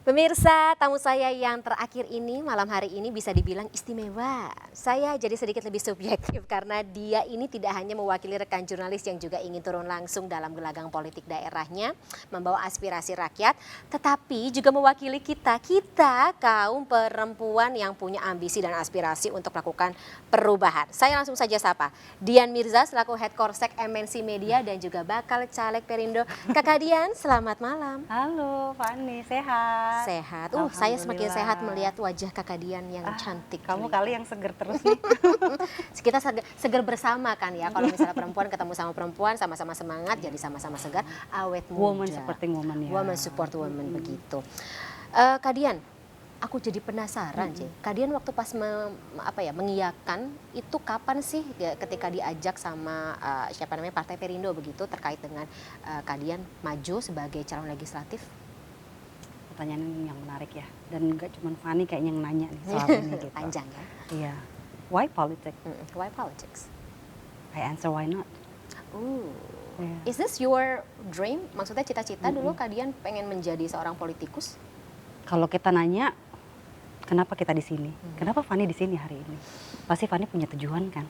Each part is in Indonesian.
Pemirsa, tamu saya yang terakhir ini malam hari ini bisa dibilang istimewa. Saya jadi sedikit lebih subjektif karena dia ini tidak hanya mewakili rekan jurnalis yang juga ingin turun langsung dalam gelagang politik daerahnya, membawa aspirasi rakyat, tetapi juga mewakili kita kaum perempuan yang punya ambisi dan aspirasi untuk melakukan perubahan. Saya langsung saja sapa Dian Mirza selaku Head Korsek MNC Media dan juga bakal caleg Perindo. Kakak Dian, selamat malam. Halo, Fani, sehat? Sehat. Saya semakin sehat melihat wajah Kakak Dian yang cantik. Kamu kali yang seger terus nih. Kita seger bersama kan ya. Kalau misalnya perempuan ketemu sama perempuan sama-sama semangat, jadi sama-sama segar, awet muda. Woman supporting woman ya. Woman support woman begitu. Kak Dian, aku jadi penasaran sih. Kak Dian waktu pas mengiyakan itu kapan sih ketika diajak sama siapa namanya Partai Perindo begitu terkait dengan Kak Dian maju sebagai calon legislatif? Pertanyaan yang menarik ya, dan nggak cuma Fani kayaknya yang nanya nih soal ini gitu. Panjang ya. Iya. Why politics? Why politics? I answer why not. Yeah. Is this your dream? Maksudnya cita-cita dulu kalian pengen menjadi seorang politikus? Kalau kita nanya, kenapa kita di sini? Kenapa Fani di sini hari ini? Pasti Fani punya tujuan kan?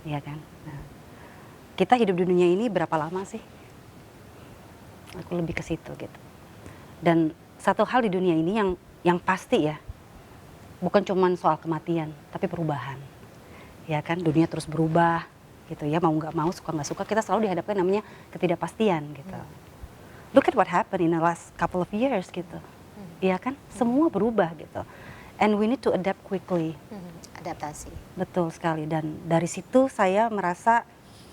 Iya kan? Nah, kita hidup di dunia ini berapa lama sih? Aku lebih ke situ gitu. Dan satu hal di dunia ini yang pasti ya, bukan cuma soal kematian, tapi perubahan. Ya kan, dunia terus berubah gitu ya, mau nggak mau, suka nggak suka, kita selalu dihadapkan namanya ketidakpastian gitu. Look at what happened in the last couple of years gitu. Ya kan, semua berubah gitu. And we need to adapt quickly. Adaptasi. Betul sekali, dan dari situ saya merasa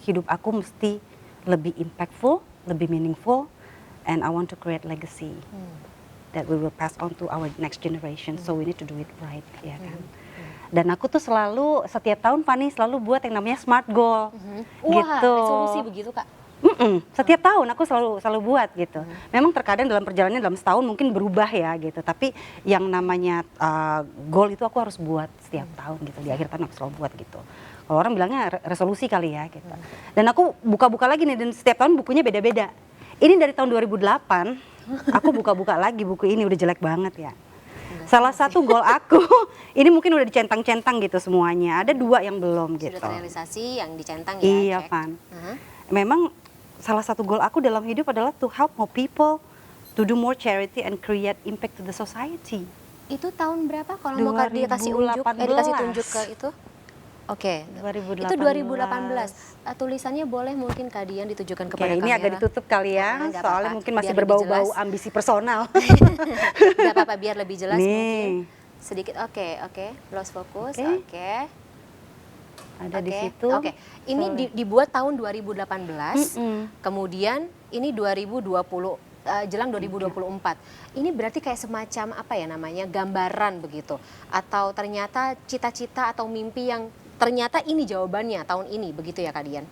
hidup aku mesti lebih impactful, lebih meaningful, and I want to create legacy. That we will pass on to our next generation, so we need to do it right, ya kan. Dan aku tuh selalu setiap tahun Fani selalu buat yang namanya smart goal, gitu. Wah, resolusi begitu Kak? Setiap tahun aku selalu buat gitu. Memang terkadang dalam perjalanan dalam setahun mungkin berubah ya gitu, tapi yang namanya goal itu aku harus buat setiap tahun gitu. Di akhir tahun aku selalu buat gitu. Kalau orang bilangnya resolusi kali ya gitu. Dan aku buka-buka lagi nih, dan setiap tahun bukunya beda-beda. Ini dari tahun 2008. Aku buka-buka lagi buku ini, udah jelek banget ya. Salah satu goal aku, ini mungkin udah dicentang-centang gitu semuanya. Ada 2 yang belum gitu. Sudah terrealisasi yang dicentang ya? Iya, Van. Memang salah satu goal aku dalam hidup adalah to help more people, to do more charity and create impact to the society. Itu tahun berapa kalau mau dikasih tunjuk ke itu? Oke, 2018. Itu 2018. Tulisannya boleh mungkin Kak Dian ditujukan kepada ini kamera. agak ditutup kali ya, soalnya apa-apa. mungkin masih Biar berbau-bau ambisi personal. Gak apa-apa, biar lebih jelas Nih. mungkin. Sedikit, oke, lost focus, oke. Ada di situ. Oke, ini dibuat tahun 2018, kemudian ini 2020. Jelang 2024. Ini berarti kayak semacam apa ya namanya, gambaran begitu, atau ternyata cita-cita atau mimpi yang ternyata ini jawabannya tahun ini, begitu ya Kak Dian?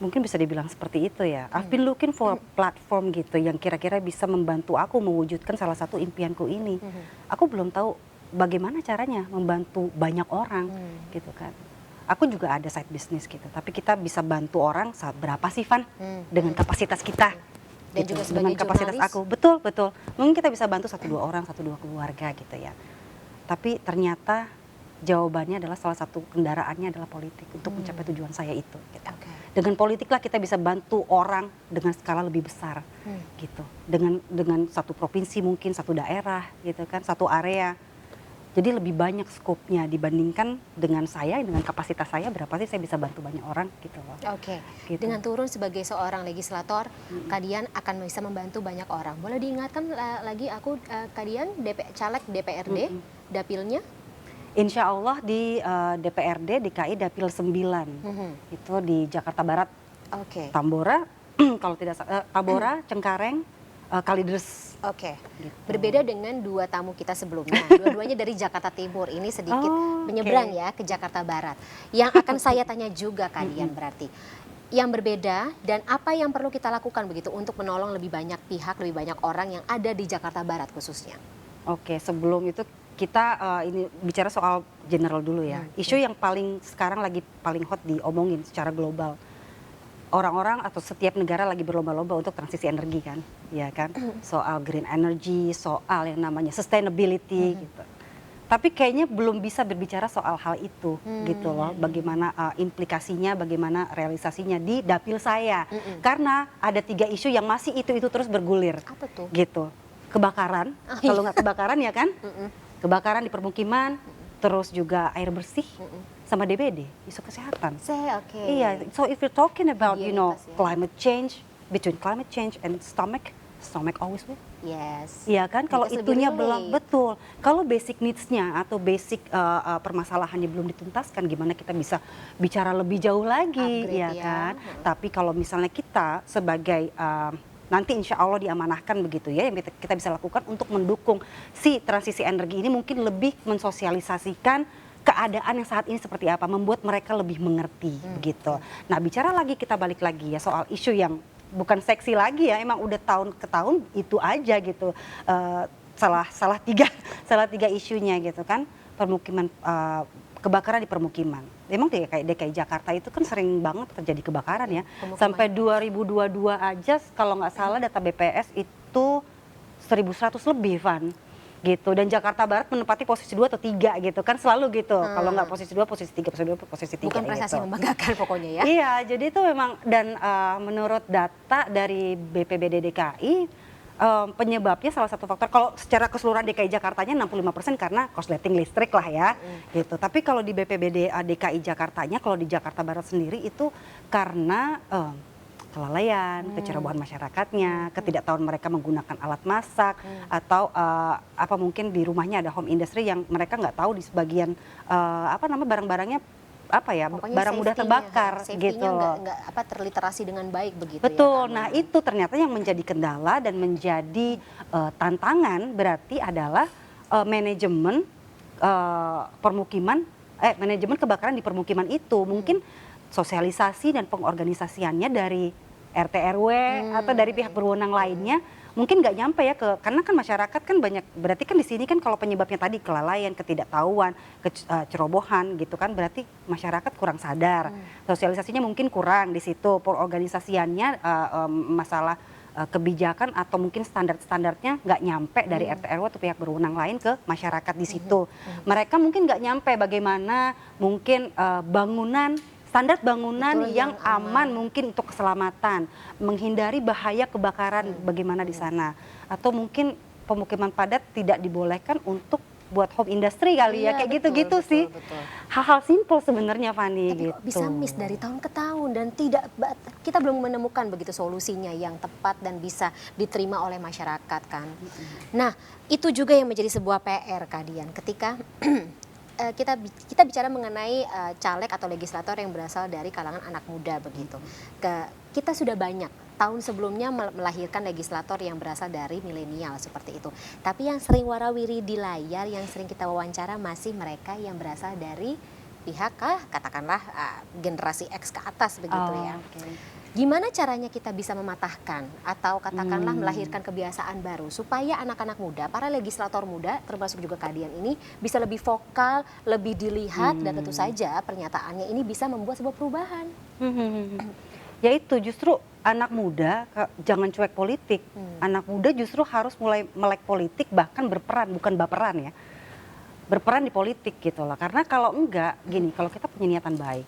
Mungkin bisa dibilang seperti itu ya. I've been looking for a platform gitu yang kira-kira bisa membantu aku mewujudkan salah satu impianku ini. Aku belum tahu bagaimana caranya membantu banyak orang gitu kan. Aku juga ada side business gitu, tapi kita bisa bantu orang saat berapa sih Van dengan kapasitas kita. Dan gitu, juga sebagai dengan kapasitas jurnalis. aku, betul. Mungkin kita bisa bantu 1-2 orang, 1-2 keluarga gitu ya. Tapi ternyata jawabannya adalah salah satu kendaraannya adalah politik untuk mencapai tujuan saya itu. Gitu. Dengan politiklah kita bisa bantu orang dengan skala lebih besar, gitu. Dengan satu provinsi mungkin, satu daerah, gitu kan, satu area. Jadi lebih banyak skopnya dibandingkan dengan saya, dengan kapasitas saya berapa sih saya bisa bantu banyak orang gitu loh. Gitu. Dengan turun sebagai seorang legislator, Kak Dian akan bisa membantu banyak orang. Boleh diingatkan lagi aku, Kak Dian, caleg DPRD, dapilnya? Insya Allah di DPRD DKI Dapil 9, itu di Jakarta Barat, Tambora, kalau tidak Tambora, Cengkareng, Kalideres. Gitu. Berbeda dengan 2 tamu kita sebelumnya, dua-duanya dari Jakarta Timur, ini sedikit menyeberang ya ke Jakarta Barat. Yang akan saya tanya juga Kak Dian berarti, yang berbeda dan apa yang perlu kita lakukan begitu untuk menolong lebih banyak pihak, lebih banyak orang yang ada di Jakarta Barat khususnya. Sebelum itu kita ini bicara soal general dulu ya. Isu yang sekarang lagi paling hot diomongin secara global. orang-orang atau setiap negara lagi berlomba-lomba untuk transisi energi kan, ya kan, soal green energy, soal yang namanya sustainability gitu. Tapi kayaknya belum bisa berbicara soal hal itu gitu loh, bagaimana implikasinya, bagaimana realisasinya di dapil saya. Karena ada 3 isu yang masih itu terus bergulir. Apa tuh? Gitu. Kebakaran, kalau nggak kebakaran ya kan, kebakaran di permukiman, terus juga air bersih, sama DBD, isu kesehatan. Oke. Iya, so if you're talking about Prioritas ya. climate change, between climate change and stomach always win. Yes. Iya kan, kalau Because lebih itunya relate. belum betul. Kalau basic needs-nya atau basic permasalahannya belum dituntaskan, gimana kita bisa bicara lebih jauh lagi, Upgrade ya ya. kan? Tapi kalau misalnya kita sebagai nanti insya Allah diamanahkan begitu ya, yang kita bisa lakukan untuk mendukung si transisi energi ini, mungkin lebih mensosialisasikan keadaan yang saat ini seperti apa, membuat mereka lebih mengerti begitu. Nah, bicara lagi, kita balik lagi ya soal isu yang bukan seksi lagi ya, emang udah tahun ke tahun itu aja gitu. Salah tiga isunya gitu kan, permukiman, kebakaran di permukiman. Emang DKI Jakarta itu kan sering banget terjadi kebakaran ya. Pemukiman. Sampai 2022 aja kalau nggak salah data BPS itu 1.100 lebih, Van. Gitu, dan Jakarta Barat menempati posisi 2 atau 3 gitu kan, selalu gitu. Kalau nggak posisi 2, posisi 3, posisi 2, posisi 3 Bukan prestasi gitu. membanggakan pokoknya ya. Iya, jadi itu memang, dan menurut data dari BPBD DKI, penyebabnya salah satu faktor, kalau secara keseluruhan DKI Jakartanya 65% karena korsleting listrik lah ya, gitu. Tapi kalau di BPBD DKI Jakartanya, kalau di Jakarta Barat sendiri itu karena kelalaian, kecerobohan masyarakatnya, ketidaktahuan mereka menggunakan alat masak, atau apa mungkin di rumahnya ada home industry yang mereka nggak tahu di sebagian barang-barangnya apa ya, Pokoknya barang mudah safety-nya, terbakar safety-nya gitu. nggak terliterasi dengan baik begitu Betul, ya. nah itu ternyata yang menjadi kendala dan menjadi tantangan berarti adalah manajemen manajemen kebakaran di permukiman itu. Mungkin sosialisasi dan pengorganisasiannya dari RT RW atau dari pihak berwenang lainnya mungkin nggak nyampe ya, karena kan masyarakat kan banyak, berarti kan di sini kan kalau penyebabnya tadi kelalaian, ketidaktahuan, kecerobohan gitu kan, berarti masyarakat kurang sadar, sosialisasinya mungkin kurang di situ, pengorganisasiannya masalah kebijakan atau mungkin standar-standarnya nggak nyampe dari RT RW atau pihak berwenang lain ke masyarakat di situ. Mereka mungkin nggak nyampe bagaimana mungkin standar bangunan Betul, yang yang aman mungkin untuk keselamatan, menghindari bahaya kebakaran bagaimana di sana, atau mungkin pemukiman padat tidak dibolehkan untuk buat home industry kali ya, Iya, kayak betul, gitu-gitu sih. betul. Hal-hal simpel sebenarnya, Fani, Tapi gitu. kok bisa miss dari tahun ke tahun dan kita belum menemukan begitu solusinya yang tepat dan bisa diterima oleh masyarakat kan. Nah, itu juga yang menjadi sebuah PR Kak Dian ketika kita bicara mengenai caleg atau legislator yang berasal dari kalangan anak muda begitu. Kita sudah banyak tahun sebelumnya melahirkan legislator yang berasal dari milenial seperti itu. Tapi yang sering warawiri di layar, yang sering kita wawancara masih mereka yang berasal dari pihak katakanlah generasi X ke atas begitu ya. Okay. Gimana caranya kita bisa mematahkan atau katakanlah melahirkan kebiasaan baru supaya anak-anak muda, para legislator muda termasuk juga Kak Dian ini bisa lebih vokal, lebih dilihat dan tentu saja pernyataannya ini bisa membuat sebuah perubahan. Ya itu justru anak muda jangan cuek politik. Anak muda justru harus mulai melek politik, bahkan berperan, bukan baperan ya. Berperan di politik gitu lah. Karena kalau enggak gini, kalau kita punya niatan baik,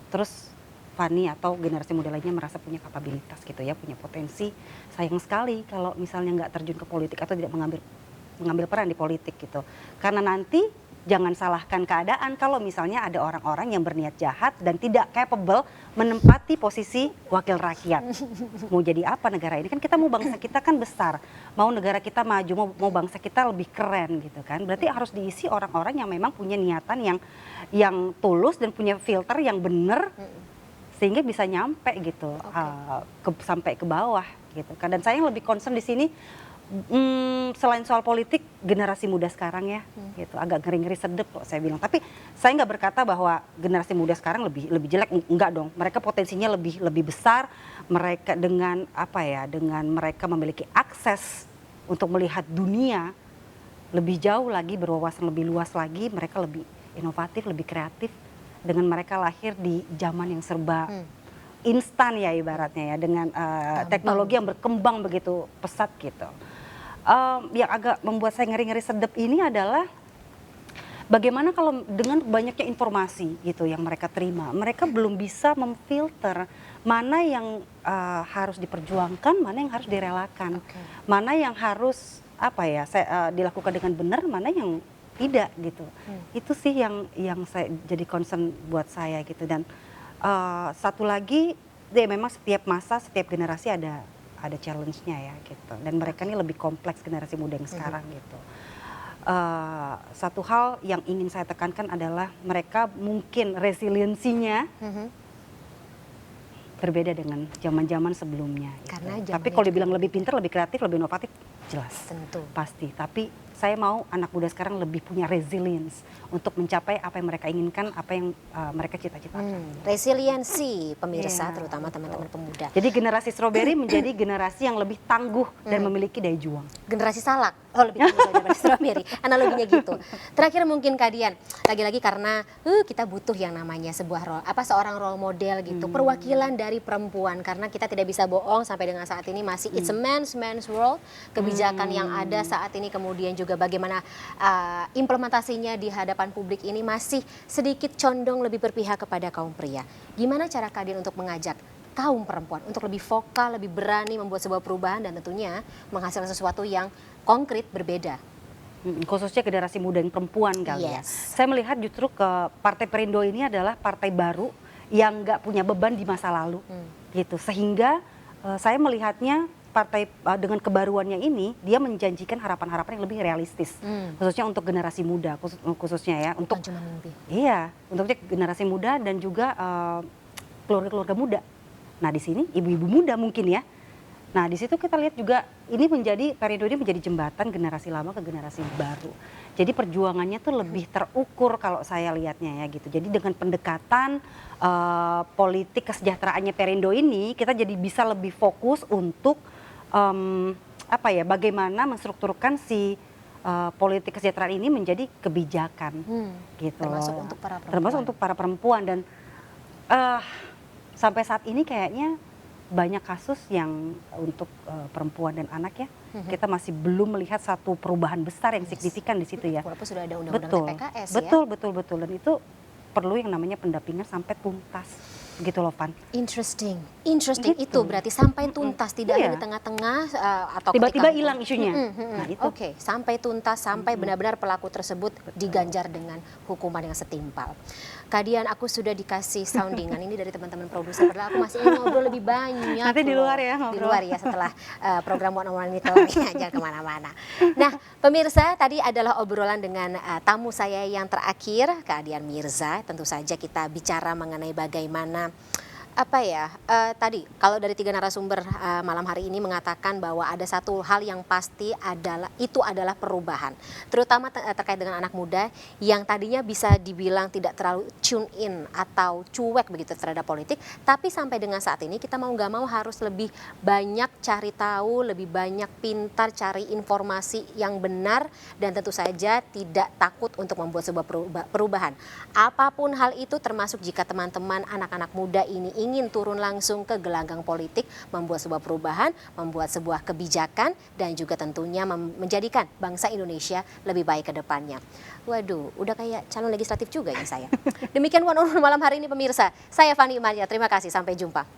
terus Fani atau generasi muda lainnya merasa punya kapabilitas gitu ya, punya potensi, sayang sekali kalau misalnya nggak terjun ke politik atau tidak mengambil peran di politik gitu. Karena nanti jangan salahkan keadaan kalau misalnya ada orang-orang yang berniat jahat dan tidak capable menempati posisi wakil rakyat. Mau jadi apa negara ini? Kan kita mau bangsa kita kan besar, mau negara kita maju, mau bangsa kita lebih keren gitu kan. Berarti harus diisi orang-orang yang memang punya niatan yang tulus dan punya filter yang benar, sehingga bisa nyampe gitu, sampai ke bawah gitu kan. Dan saya yang lebih concern di sini, selain soal politik, generasi muda sekarang ya, gitu, agak ngeri-ngeri sedep kok saya bilang. Tapi saya nggak berkata bahwa generasi muda sekarang lebih jelek, enggak dong. Mereka potensinya lebih besar. Mereka dengan dengan mereka memiliki akses untuk melihat dunia lebih jauh lagi, berwawasan lebih luas lagi, mereka lebih inovatif, lebih kreatif. Dengan mereka lahir di zaman yang serba instan ya ibaratnya ya, dengan teknologi yang berkembang begitu pesat gitu. Yang agak membuat saya ngeri-ngeri sedep ini adalah bagaimana kalau dengan banyaknya informasi gitu yang mereka terima, mereka belum bisa memfilter mana yang harus diperjuangkan, mana yang harus direlakan, mana yang harus dilakukan dengan benar, mana yang tidak gitu. Itu sih yang saya jadi concern buat saya gitu. Dan satu lagi, ya memang setiap masa, setiap generasi ada challenge-nya ya gitu. Dan mereka ini lebih kompleks generasi muda yang sekarang gitu. Satu hal yang ingin saya tekankan adalah mereka mungkin resiliensinya berbeda dengan zaman-zaman sebelumnya. Karena Gitu. Tapi zamannya kalau juga dibilang lebih berbeda. pintar, lebih kreatif, lebih inovatif, jelas. Tentu. Pasti. Tapi saya mau anak muda sekarang lebih punya resilience untuk mencapai apa yang mereka inginkan, apa yang mereka cita-citakan. Resiliensi pemirsa, Iya, terutama betul. teman-teman pemuda. Jadi generasi strawberry menjadi generasi yang lebih tangguh dan memiliki daya juang. Generasi salak, lebih tangguh daripada strawberry, analoginya gitu. Terakhir mungkin Kak Dian, lagi-lagi karena kita butuh yang namanya seorang role model gitu, perwakilan dari perempuan, karena kita tidak bisa bohong sampai dengan saat ini masih it's a man's world. Kebijakan yang ada saat ini, kemudian juga bagaimana implementasinya di hadapan publik ini masih sedikit condong lebih berpihak kepada kaum pria. Gimana cara Kak Dian untuk mengajak kaum perempuan untuk lebih vokal, lebih berani membuat sebuah perubahan dan tentunya menghasilkan sesuatu yang konkret berbeda? Khususnya generasi muda yang perempuan kali ya. Yes. Saya melihat justru ke Partai Perindo ini adalah partai baru yang nggak punya beban di masa lalu, gitu. Sehingga saya melihatnya partai dengan kebaruannya ini dia menjanjikan harapan-harapan yang lebih realistis, khususnya untuk generasi muda, khususnya ya, Bukan untuk cuma mimpi. iya, untuk generasi muda dan juga keluarga-keluarga muda. Nah di sini ibu-ibu muda mungkin ya. Nah di situ kita lihat juga ini Perindo ini menjadi jembatan generasi lama ke generasi baru. Jadi perjuangannya tuh lebih terukur kalau saya lihatnya ya gitu. Jadi dengan pendekatan politik kesejahteraannya Perindo ini kita jadi bisa lebih fokus untuk bagaimana menstrukturkan si politik kesejahteraan ini menjadi kebijakan gitu. Termasuk untuk para perempuan. Termasuk untuk para perempuan dan sampai saat ini kayaknya banyak kasus yang untuk perempuan dan anak ya, kita masih belum melihat satu perubahan besar yang signifikan di situ ya. Walaupun sudah ada undang-undang TPKS betul, ya. betul, dan itu perlu yang namanya pendampingan sampai tuntas, gitu loh Van. Interesting Gitu. itu berarti sampai tuntas, tidak Iya. hanya di tengah-tengah atau Tiba-tiba ketika hilang isunya. Nah, Nah itu. Oke, sampai tuntas, sampai benar-benar pelaku tersebut diganjar dengan hukuman yang setimpal. Kak Dian, aku sudah dikasih soundingan ini dari teman-teman produser, padahal aku masih ingin ngobrol lebih banyak. Nanti di loh. luar ya Di ngobrol. luar ya setelah program One on One ini kelar ya, jangan kemana-mana. Nah, pemirsa, tadi adalah obrolan dengan tamu saya yang terakhir, Kak Dian Mirza. Tentu saja kita bicara mengenai bagaimana tadi kalau dari 3 narasumber malam hari ini mengatakan bahwa ada satu hal yang pasti adalah perubahan, terutama terkait dengan anak muda yang tadinya bisa dibilang tidak terlalu tune in atau cuek begitu terhadap politik, tapi sampai dengan saat ini kita mau nggak mau harus lebih banyak cari tahu, lebih banyak pintar cari informasi yang benar dan tentu saja tidak takut untuk membuat sebuah perubahan. Apapun hal itu, termasuk jika teman-teman anak-anak muda ini ingin turun langsung ke gelanggang politik, membuat sebuah perubahan, membuat sebuah kebijakan, dan juga tentunya menjadikan bangsa Indonesia lebih baik ke depannya. Waduh, udah kayak calon legislatif juga ya saya. Demikian One on One malam hari ini pemirsa. Saya Fani Imania, terima kasih, sampai jumpa.